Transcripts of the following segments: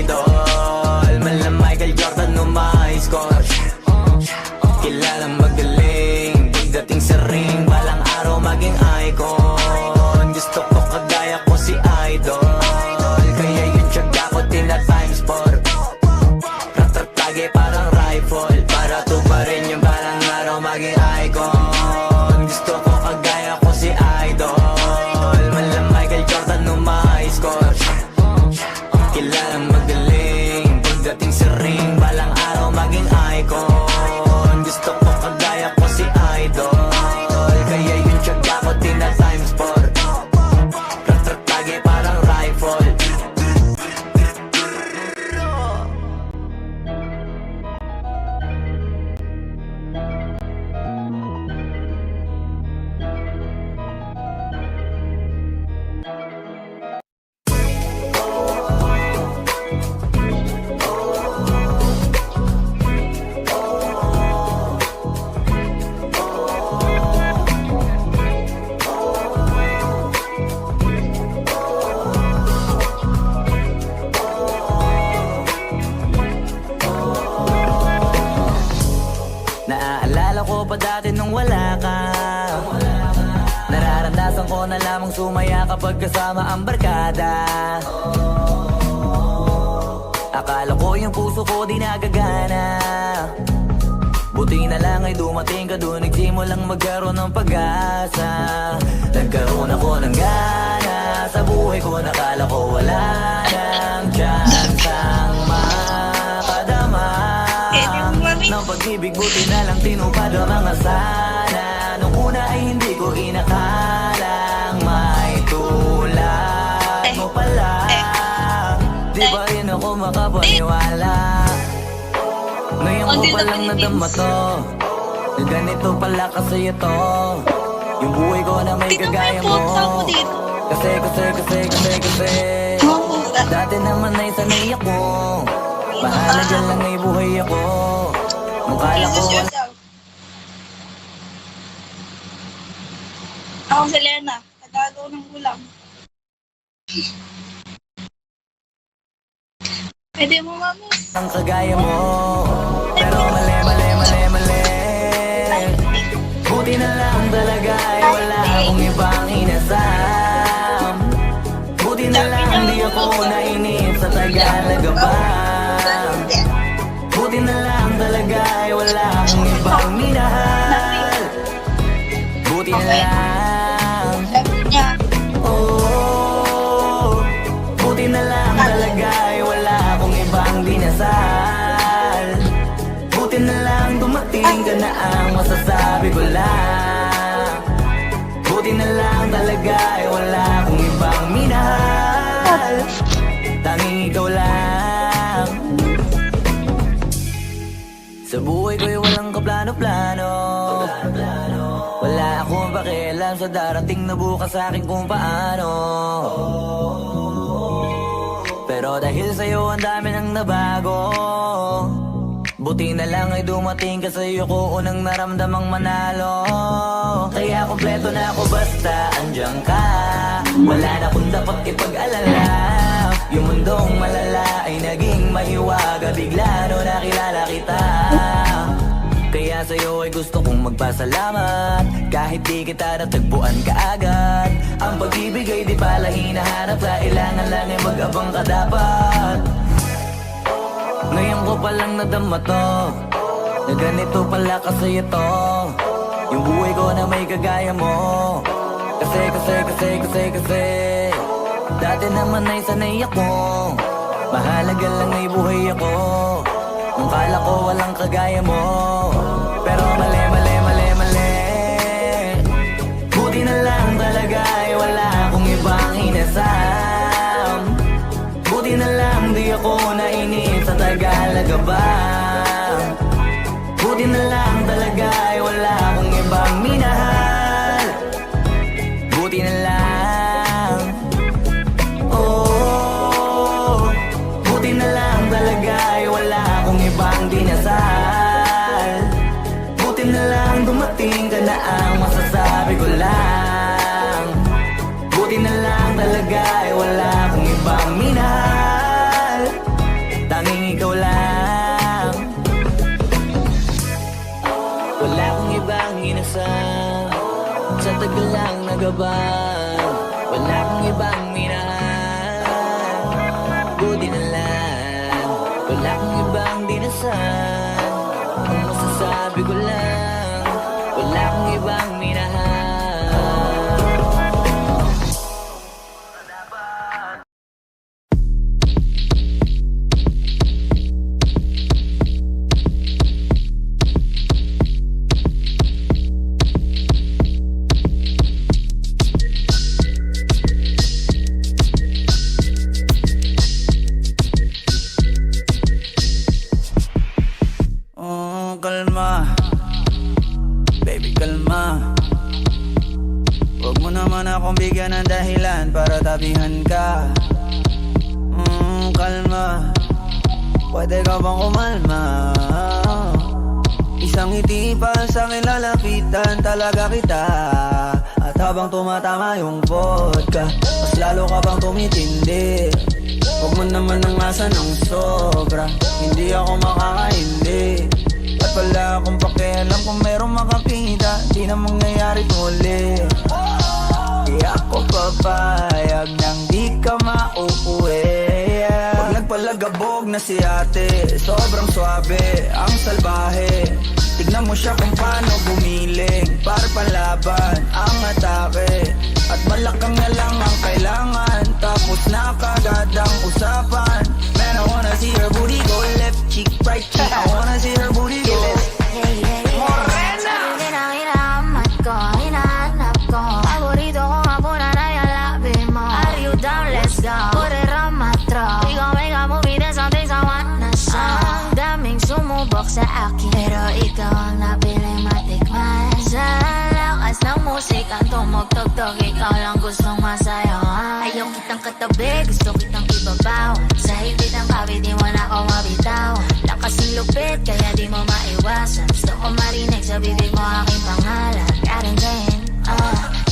idol. Malang Michael Jordan no may score. Kilalang magaling pagdating sa ring, balang araw maging icon. Gusto ko kagaya ko si idol, kaya yung tiyaga ko tina-times 4. Ratratage parang rifle, para tuparin yung balang araw maging icon. Gusto ko kagaya ko si idol. Malang Michael Jordan no may score. Kilalang magaling pagdating sa ring, balang araw maging icon. Gusto ko kagaya ko si idol, kaya yung tiyaga ko tina-times 4. Ratratage parang rifle. Naaalala ko pa dati nung wala ka. Nararamdasan ko na lamang sumaya kapag kasama ang barkada. Akala ko yung puso ko di nagagana. Buti na lang ay dumating ka doon, nagsimulang magkaroon ng pag-asa. Nagkaroon ako ng gana sa buhay ko, nakala ko wala nang chance ang makadama ng pag-ibig. Buti na lang tinupad ang mga sana. Nung una ay hindi ko inakalang may tulad mo pala. Di ba rin ako makapaniwala? Ngayon ko palang nadama to, na ganito pala kasi ito yung buhay ko na may kagaya mo. Kasi dati naman ay sanay ako, bahala dyan lang ay buhay ako. Mukala ko Ako si Lena, tagagaw ng ulam. Pwede mo, mami. ang kagaya mo, pero mali. Buti na lang talaga ay wala akong ibang inasam. Buti na lang di ako nainip sa Tagalaga ba. Buti na lang talaga ay wala akong ibang minahal. Buti na lang, Sabi niya, oh, buti na lang talaga ay wala akong ibang dinasal. Buti na lang dumating ka na ang masasabi ko lang. Buti na lang talaga ay wala akong ibang minahal. Tanging ikaw lang. Sa buhay ko'y walang kaplano-plano. Wala akong pakialam sa darating na bukas sa akin kung paano. Pero dahil sa'yo ang dami nang nabago. Buti na lang ay dumating ka, sa'yo ko unang naramdamang manalo. Kaya kompleto na ako basta andyan ka. Wala na kung dapat ipag-alala. Yung mundong malala ay naging mahiwaga bigla no nakilala kita. Kaya sa'yo ay gusto kong magpasalamat, kahit di kita natagpuan kaagad. Ang pag-ibig ay di pala hinahanap, kailangan lang ay mag-abang ka dapat. Ngayon ko palang nadama to, na ganito pala kasi ito yung buhay ko na may kagaya mo. Kasi dati naman ay sanay ako, mahalaga lang ay buhay ako. Nung kala ko walang kagaya mo, pero mali. Buti na lang talaga ay wala akong ibang inasam. Buti na lang di ako nainip sa Tagalaga ba. Buti na lang talaga ay wala akong ibang minahal. Buti na lang, oh, buti na lang talaga ay wala akong ibang dinasal. Buti na lang dumating ka na ang masasabi ko lang. Buti na lang talaga ay wala akong ibang minahal. kalaban. Wala kang ibang minahal, buti na lang. Wala kang ibang dinasan. Ang masasabi ko lang, wala kang ibang minahal. Kalma, baby kalma. Huwag mo naman akong bigyan ng dahilan para tabihan ka. Kalma, pwede ka bang kumalma? Isang ngiti pa sa akin lalapitan talaga kita. At habang tumatama yung vodka, mas lalo ka bang tumitindi. Huwag mo naman ang asa ng sobra, hindi ako makakaindi. At wala akong pakialam kung merong makakita, di na mangyayari muli. Di ako papayag nang di ka mauuwi. Pag nagpalagabog na si ate, sobrang swabe, ang salbahe. Tignan mo siya kung paano gumiling, para panlaban ang atake. At malakang na lang ang kailangan, tapos na kagad ang usapan. Man, I wanna see her booty go left cheek, right cheek. I wanna see her booty go Morena! Sabi ng hinahamad ko, hinahanap ko. Paborito ko nga po na nayalabin mo. Are you down? Let's go. Put it on my throat. We gon' make a movie, there's some things I wanna show. Ang daming sumubok sa akin, pero ikaw ang napiling matikman. Sa lakas ng musikang tumugtog-tog, ikaw lang gustong masayawan. Ayaw kitang katabi, gusto kitang ibabaw. Sa higpit ng bawi, di mo na ako mabitaw. Lakas ng lupit, kaya di mo maiwasan. Gusto ko marinig sa bibig mo aking pangalan. Karen Jane,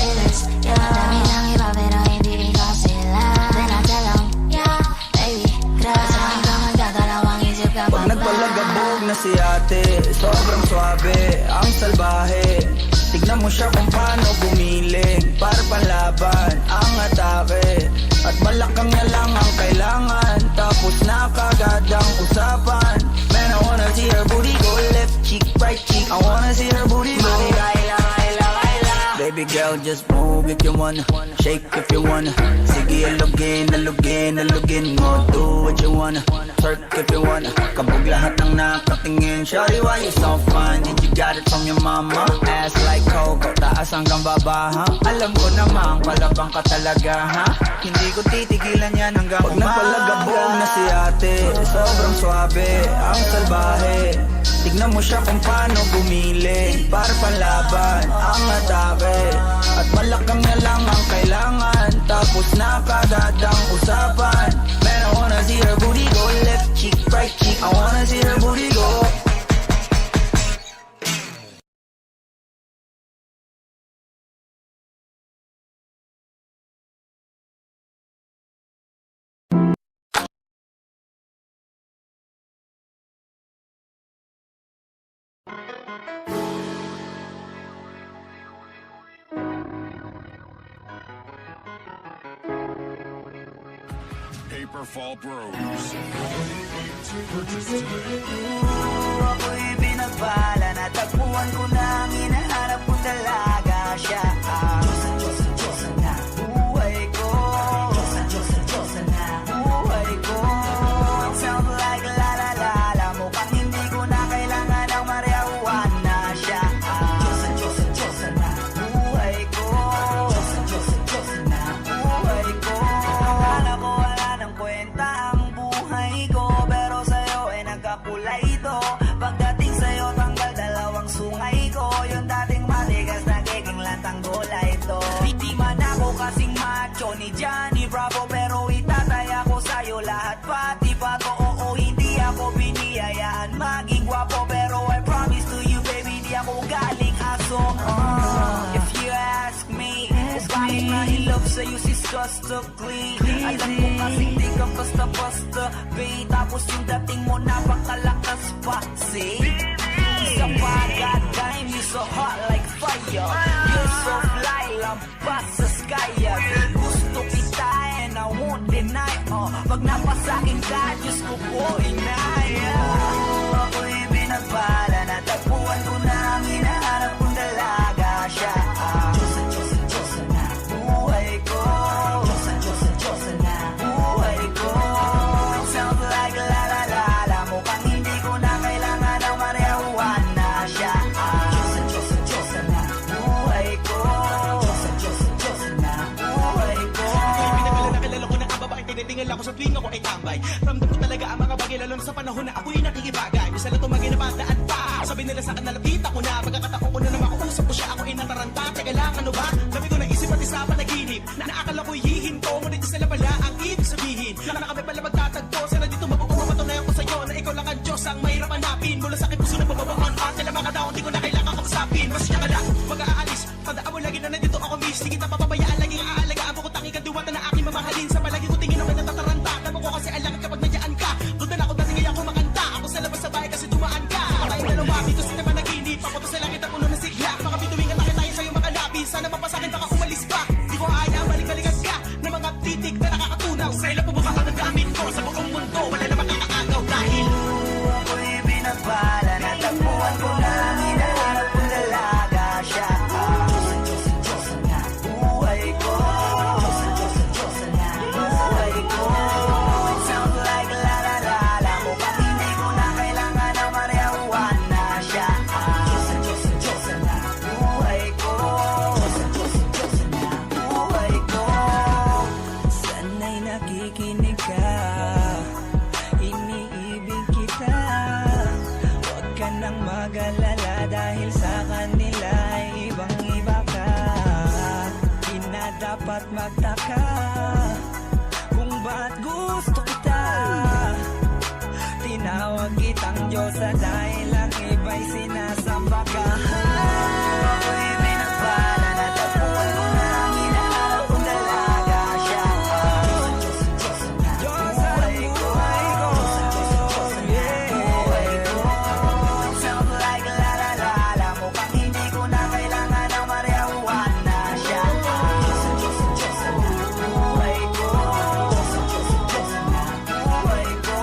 it is, yeah. Dami ng iba pero hindi ikaw sila. Then I tell 'em, yeah, baby, cry. Sa akin ka magdadalawang isip ka pa ba? Pag nagpalagabog na si ate, sobrang swabe, ang salbahe. Tignan mo siya kung paano gumiling, para panlaban ang atake. At malakang na lang ang kailangan, tapos na kagad ang usapan. Man, I wanna see her booty go left cheek, right cheek. I wanna see her booty go Baby girl, just move if you wanna, shake if you wanna. Sige, alugin, alugin, alugin mo. Do what you wanna, twerk if you wanna. Kabog lahat ng nakatingin. Shawty, why you so fine? Did you got it from your mama? Ass like coco, taas hanggang baba, ha? Alam ko namang palabang ka talaga, ha? Hindi ko titigilan yan hanggang umaga. Pag nagpalagabog na si ate, sobrang swabe, ang salbahe. Tignan mo siya kung paano gumiling, para panlaban ang atake. At malakang na lang ang kailangan, tapos na kagad ang usapan. Man, I wanna see her booty go left cheek, right cheek. I wanna see her booty go. Paperfall Bros. Purchase today. Ako'y binagpala, natagpuan ko na ang hinahanap ko talaga siya. Diyosa, Diyosa na buhay ko. Diyosa na buhay ko. Sound like la la la la, mukhang hindi ko na kailangan ng marijuana siya. Diyosa na buhay ko. Diyosa na buhay ko. Akala ko wala ng kwenta ang buhay ko, pero sa'yo ay nagkakulay ito. Pagdating sa'yo tanggal dalawang sungay ko, yung dating matigas nagiging lantang gulay ito. Hindi man ako kasing macho ni Johnny Bravo, pero itataya ko sa'yo lahat pati pa to. Oo, hindi ako biniyayaan maging gwapo, pero I promise to you baby, di ako galing aso. If you ask me, it's fine na in-love sa'yo sis customly. Alam ko kasi di ka basta-basta, babe. Tapos yung dating mo napakalakas pa, see? Isa pa, god damn, you so hot like fire. You're so fly, lampas Kapag napasakin ka, Diyos ko po inaya. Ako'y binagpala, natagpuan ko na ang hinahanap kong dalaga. Siya ang Diyos na buhay ko. Diyos na buhay ko. Sounds like la la la la. Mukhang hindi ko na kailangan ng marijuana. Siya ang Diyos na buhay ko. Diyos na buhay ko. Nakilala ko na ang babaeng tinitingala ko sa tuwing ako ay tambay. Ramdam ko talaga ang mga bagay lalo na sa panahon na ako'y nakikibagay. Misa lang tumagin na bandaan pa. Sabi nila sa akin na lapit ako na. Pagkakataon ko na naman makausap ko siya, ako ay nataranta. Teka lang, ano ba? Sabi ko na isip at isa pa naginip. Na naakala ko'y hihinto. Ngunit isa lang pala ang ibig sabihin. Na kami pala magtatagpo. Sana dito mapapatunayan ko sa'yo na ikaw lang ang Diyos ang mahirap hanapin. Mula sa akin puso na bababang at sila mga daon, di ko na kailangan kausapin. Mas siya ka lang, mag-aalis. Tandaan mo lagi na nandito ako, miss. Di kita papabayaan, laging aalagaan mo ko tanging kadiwata na aking mamahalin. Sa palagi ko tingin ako natataranta. Tama ko kasi ang langit kapag nandiyan ka. Doon na ako dati kaya ako makanta. Ako sa labas sa bahay kasi dumaan ka. Tayong dalawa, dito sa naman naginip. Papunta sa langit ang puno ng sigla. Mga bituwing atake tayo sa'yo makalapin. Sana mapasakin baka umalis pa. Di ko ayaw, balik-balikan ka. Na mga titig na nakakatunaw. Sa ilang pubuka ang gamit ko. Sa buong mundo, wala na makakaagaw dahil Ako'y binagpala, natagpuan ko na ang hinahanap kong dalaga. Siya ang Diyos na buhay ko. Diyos na buhay ko. Sounds like la la la la. Mukhang hindi ko na kailangan ng marijuana. Siya ang Diyos na buhay ko. Diyos na buhay ko. Sana'y nakikinig ka. Iniibig kita. Huwag ka nang mag-alala dahil sa kanila ay ibang-iba ka. Di na dapat magtaka kung ba't gusto kita. Tinawag kitang Diyosa dahil ang iba'y sinasamba ka. Ako'y binagpala, natagpuan ko na ang hinahanap kong dalaga. Siya ang Diyos na buhay ko. Buhay ko. Sounds like la la la la. Mukhang hindi ko na kailangan ng marijuana. Siya ang Diyos na buhay ko. Diyos na buhay ko.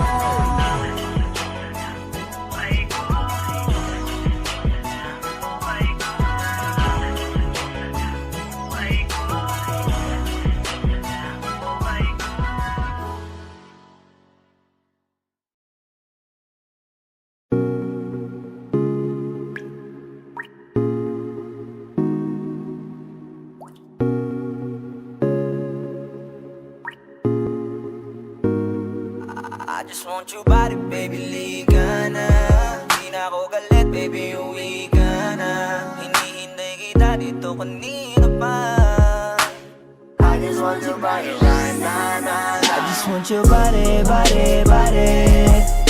I just want your body, baby, liga na. Di na ako galit, baby, uwi ka na. Hinihintay kita dito kanina pa. I just want your body right now, nah. I just want your body, body, body.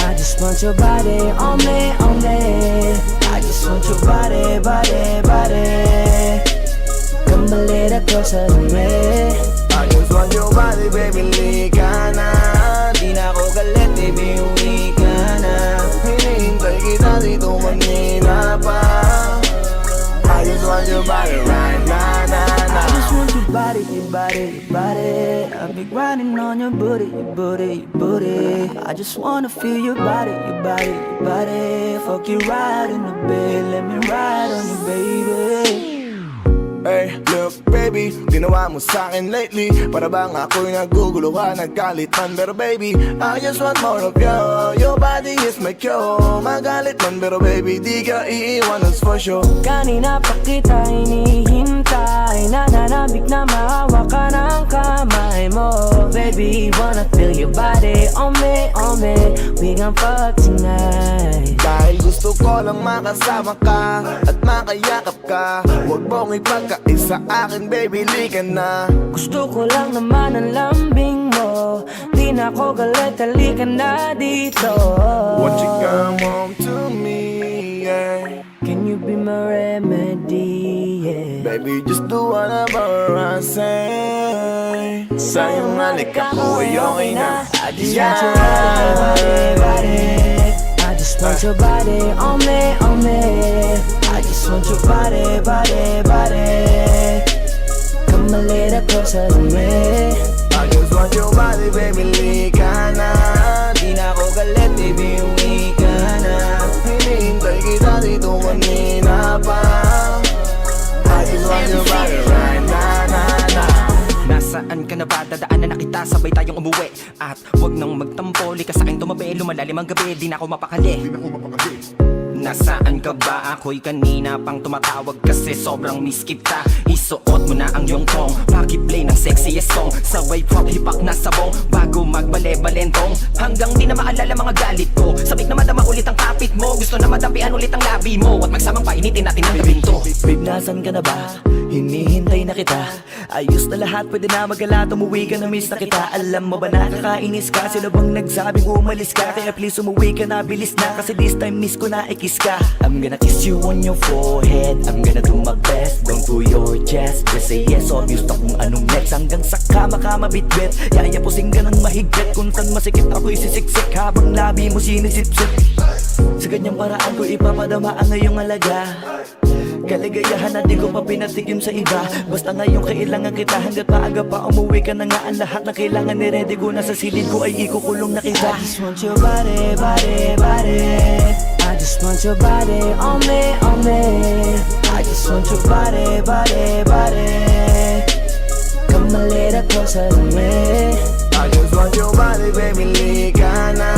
I just want your body on me, on me. I just want your body, body, body. Come a little closer to me. I just want your body, baby, liga na. Di na ako galit, baby, uwi ka na. Hinihintay kita dito kanina pa. I just want your body right now, nah, nah. I just want your body, your body, your body. I've been grinding on your booty, your booty, your booty. I just wanna feel your body, your body, your body. Fuck you right in the bed, let me ride on you, baby. Hey, look baby, ginawa mo sa'kin lately. Para bang ako'y nagugulo ka, naggalit man. Pero baby, I just want more of you. Your body is my cure. Magalit man, pero baby, di ka iiwan, that's for sure. Kanina pa kita hinihintay. Nananabik na mahawak ka ng kamay mo. Baby, wanna feel your body on me, on me. We gon' fuck tonight. Dahil gusto ko lang makasama ka at makayakap ka. Huwag mong ipagkaisa akin, baby, lika na. Gusto ko lang naman ang lambing mo. Di na ako galit, halika na dito. Won't you come home to me, yeah. Can you be my remedy, yeah. Baby, just do whatever I say. Sa'yong halika ko ay okay na. I just want your body, body. I just want your body on me, on me. I just want your body, body, body. Come a little closer to me. I just want your body, baby, lika ka na ba? Dadaanan na kita, sabay tayong umuwi. At wag nang magtampo, likas sa'kin tumabi. Lumalalim ang gabi, di na ako mapakali. Nasaan ka ba? Ako'y kanina pang tumatawag kasi sobrang miss kita. Isuot mo na ang iyong tong, pakiplay ng sexiest song. Sabay pop hipak na sabong, bago magbale-balentong. Hanggang di na maalala mga galit ko. Sabik na madama ulit ang kapit mo. Gusto na madampian ulit ang labi mo. At magsamang painitin natin ang gabing to. Babe, nasan ka na ba? Hinihintay na kita. Ayos na lahat, pwede na magala. Umuwi ka na, miss na kita. Alam mo ba nakakainis ka? Sino bang nagsabing umalis ka? Kaya please umuwi ka na, bilis na. Kasi this time miss ko na ikiss ka. I'm gonna kiss you on your forehead. I'm gonna do my best, down to your chest. Just say yes, obvious na kung anong next. Hanggang sa kama ka mabitbit. Yayapusing ka ng mahigpit. Kung saan masikip ako'y sisiksik. Habang labi mo sinisipsip. Sa ganyang paraan ko ipapadama ang ngayong alaga. Kaligayahan na di ko pa pinatigim sa iba. Basta ngayon kailangan kita. Hanggat maaga pa umuwi ka na nga. Ang lahat na kailangan ni-ready ko na sa silid ko ay ikukulong na kita. I just want your body, body, body. I just want your body on me, on me. I just want your body, body, body. Come a little closer to me. I just want your body, baby, lika na.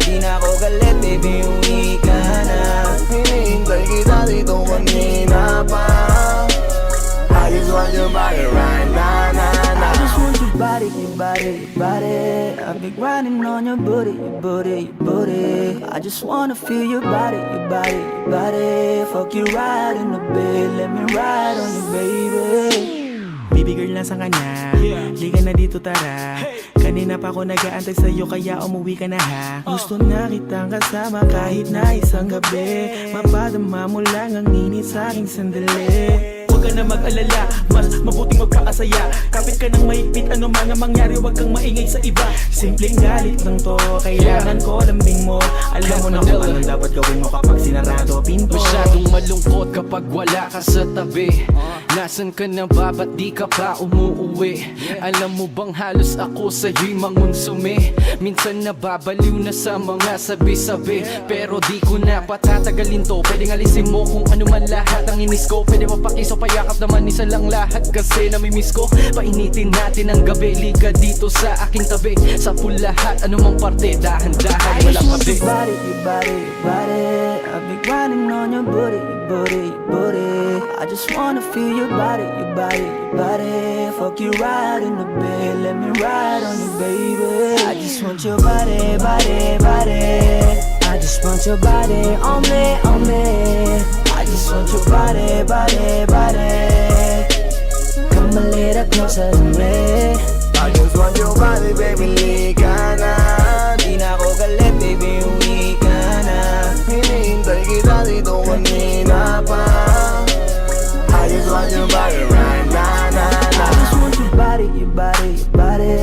Di na ako galit, baby, uwi ka na. Hinihintay kita dito kanina pa. I just want your body right now, I just want your body, your body, your body. I've been grinding on your booty, your booty, your booty. I just wanna feel your body, your body, your body. Fuck you right in the bed, let me ride on you, baby. Baby girl, nasa ka na? Liga na dito, tara. Kanina pa ako nag-aantay sa'yo, kaya umuwi ka na ha. Gusto na kitang kasama kahit na isang gabi. Mapadama mo lang ang init sa'king sandali. Huwag ka na mag-alala, mas mabuting magpakasaya. Kapit ka ng mahigpit, ano mga mangyari, huwag kang maingay sa iba. Simpleng galit lang to, kailangan ko lambing mo. Alam mo na kung anong dapat gawin mo kapag sinarado pinto. Masyadong malungkot kapag wala ka sa tabi. Nasaan ka na ba? Ba't di ka pa umuuwi? Alam mo bang halos ako sa'yo'y mangonsume? Minsan nababaliw na sa mga sabi-sabi. Pero di ko na patatagalin to. Pwedeng alisin mo kung ano man lahat ang inis ko. Pwede mapakiso, payakap naman isa lang lahat. Kasi namimiss ko. Painitin natin ang gabi. Liga dito sa aking tabi. Sa pool lahat, anumang parte. Dahan-dahan, walang I just want kabi. your body, your body, your body. I've been grinding on your booty, your booty, your booty. I just wanna feel your body, your body, your body. Fuck you right in the bed, let me ride on you, baby. I just want your body, body, body. I just want your body on me, on me. I just want your body, body, body. Come a little closer to me. I just want your body, baby, lika na. Di na ako galit, baby, uwi ka na. Hinihintay kita dito kanina pa. I just want your body right now, I just want your body, your body, your body.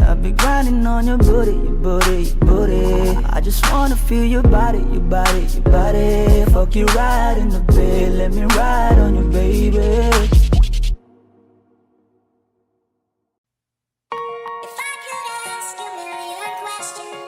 I've been grinding on your booty, your booty, your booty. I just wanna feel your body, your body, your body. Fuck you right in the bed, let me ride on you, baby. If I could ask a million questions.